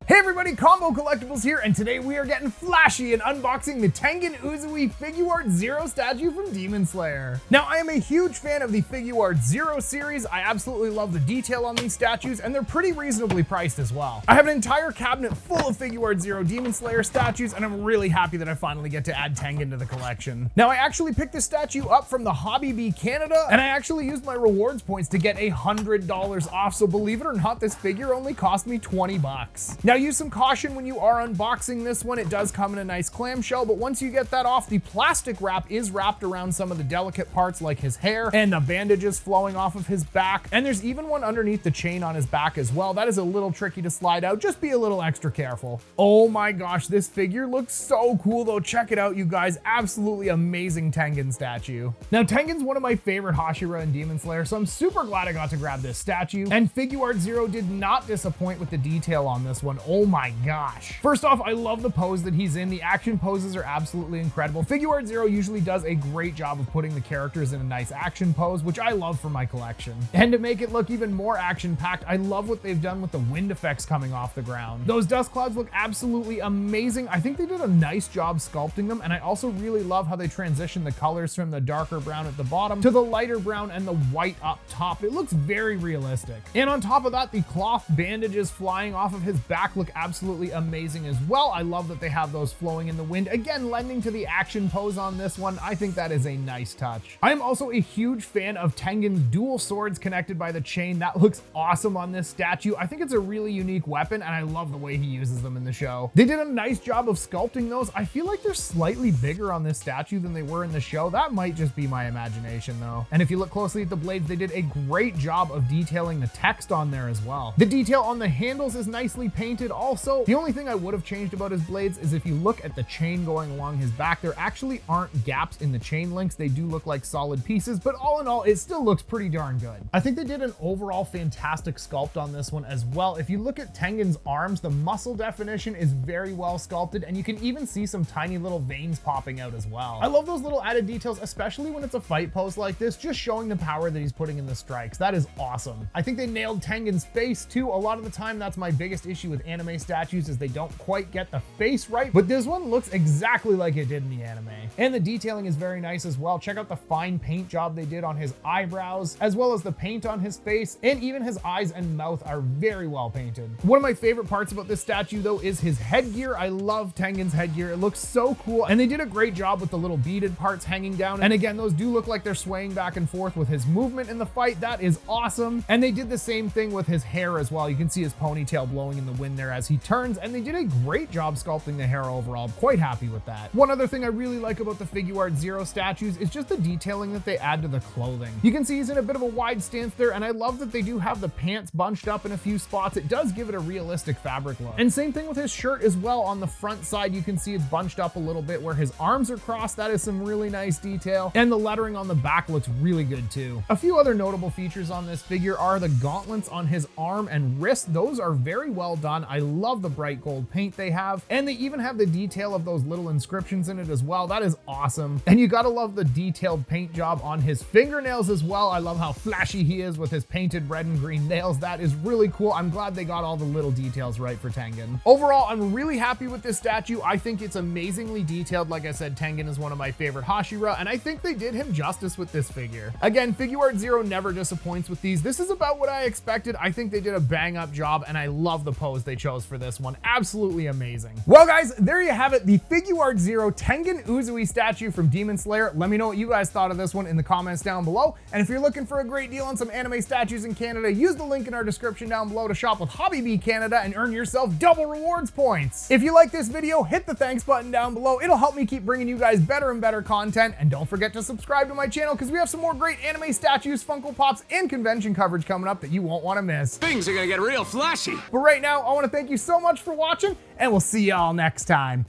Hey everybody, Combo Collectibles here, and today we are getting flashy and unboxing the Tengen Uzui Figuarts Zero statue from Demon Slayer. Now, I am a huge fan of the Figuarts Zero series. I absolutely love the detail on these statues, and they're pretty reasonably priced as well. I have an entire cabinet full of Figuarts Zero Demon Slayer statues, and I'm really happy that I finally get to add Tengen to the collection. Now, I actually picked this statue up from the Hobby Bee Canada, and I actually used my rewards points to get $100 off, so believe it or not, this figure only cost me 20 bucks. Now, use some caution when you are unboxing this one. It does come in a nice clamshell, but once you get that off, the plastic wrap is wrapped around some of the delicate parts like his hair and the bandages flowing off of his back. And there's even one underneath the chain on his back as well. That is a little tricky to slide out. Just be a little extra careful. Oh my gosh, this figure looks so cool though. Check it out, you guys. Absolutely amazing Tengen statue. Now, Tengen's one of my favorite Hashira in Demon Slayer, so I'm super glad I got to grab this statue. And Figuarts Zero did not disappoint with the detail on this one. Oh my gosh. First off, I love the pose that he's in. The action poses are absolutely incredible. Figuarts Zero usually does a great job of putting the characters in a nice action pose, which I love for my collection. And to make it look even more action-packed, I love what they've done with the wind effects coming off the ground. Those dust clouds look absolutely amazing. I think they did a nice job sculpting them, and I also really love how they transition the colors from the darker brown at the bottom to the lighter brown and the white up top. It looks very realistic. And on top of that, the cloth bandages flying off of his back look absolutely amazing as well. I love that they have those flowing in the wind, again lending to the action pose on this one. I think that is a nice touch. I am also a huge fan of Tengen's dual swords connected by the chain. That looks awesome on this statue. I think it's a really unique weapon, and I love the way he uses them in the show. They did a nice job of sculpting those. I feel like they're slightly bigger on this statue than they were in the show. That might just be my imagination though. And if you look closely at the blades, they did a great job of detailing the text on there as well. The detail on the handles is nicely painted also. The only thing I would have changed about his blades is if you look at the chain going along his back, there actually aren't gaps in the chain links. They do look like solid pieces, but all in all, it still looks pretty darn good. I think they did an overall fantastic sculpt on this one as well. If you look at Tengen's arms, the muscle definition is very well sculpted, and you can even see some tiny little veins popping out as well. I love those little added details, especially when it's a fight pose like this, just showing the power that he's putting in the strikes. That is awesome. I think they nailed Tengen's face too. A lot of the time, that's my biggest issue with anime statues is they don't quite get the face right, but this one looks exactly like it did in the anime. And the detailing is very nice as well. Check out the fine paint job they did on his eyebrows, as well as the paint on his face, and even his eyes and mouth are very well painted. One of my favorite parts about this statue though is his headgear. I love Tengen's headgear. It looks so cool, and they did a great job with the little beaded parts hanging down. And again, those do look like they're swaying back and forth with his movement in the fight. That is awesome. And they did the same thing with his hair as well. You can see his ponytail blowing in the wind there as he turns, and they did a great job sculpting the hair overall. I'm quite happy with that. One other thing I really like about the Figuarts Zero statues is just the detailing that they add to the clothing. You can see he's in a bit of a wide stance there, and I love that they do have the pants bunched up in a few spots. It does give it a realistic fabric look. And same thing with his shirt as well. On the front side, you can see it's bunched up a little bit where his arms are crossed. That is some really nice detail. And the lettering on the back looks really good too. A few other notable features on this figure are the gauntlets on his arm and wrist. Those are very well done. I love the bright gold paint they have, and they even have the detail of those little inscriptions in it as well. That is awesome. And you gotta love the detailed paint job on his fingernails as well. I love how flashy he is with his painted red and green nails. That is really cool. I'm glad they got all the little details right for Tengen. Overall, I'm really happy with this statue. I think it's amazingly detailed. Like I said, Tengen is one of my favorite Hashira, and I think they did him justice with this figure. Again, Figuarts Zero never disappoints with these. This is about what I expected. I think they did a bang up job, and I love the pose they chose for this one. Absolutely amazing. Well guys, there you have it, the Figuarts Zero Tengen Uzui statue from Demon Slayer. Let me know what you guys thought of this one in the comments down below. And if you're looking for a great deal on some anime statues in Canada, use the link in our description down below to shop with Hobby Bee Canada and earn yourself double rewards points. If you like this video, hit the thanks button down below. It'll help me keep bringing you guys better and better content. And don't forget to subscribe to my channel because we have some more great anime statues, Funko Pops, and convention coverage coming up that you won't want to miss. Things are gonna get real flashy. But right now, I want to thank you so much for watching, and we'll see y'all next time.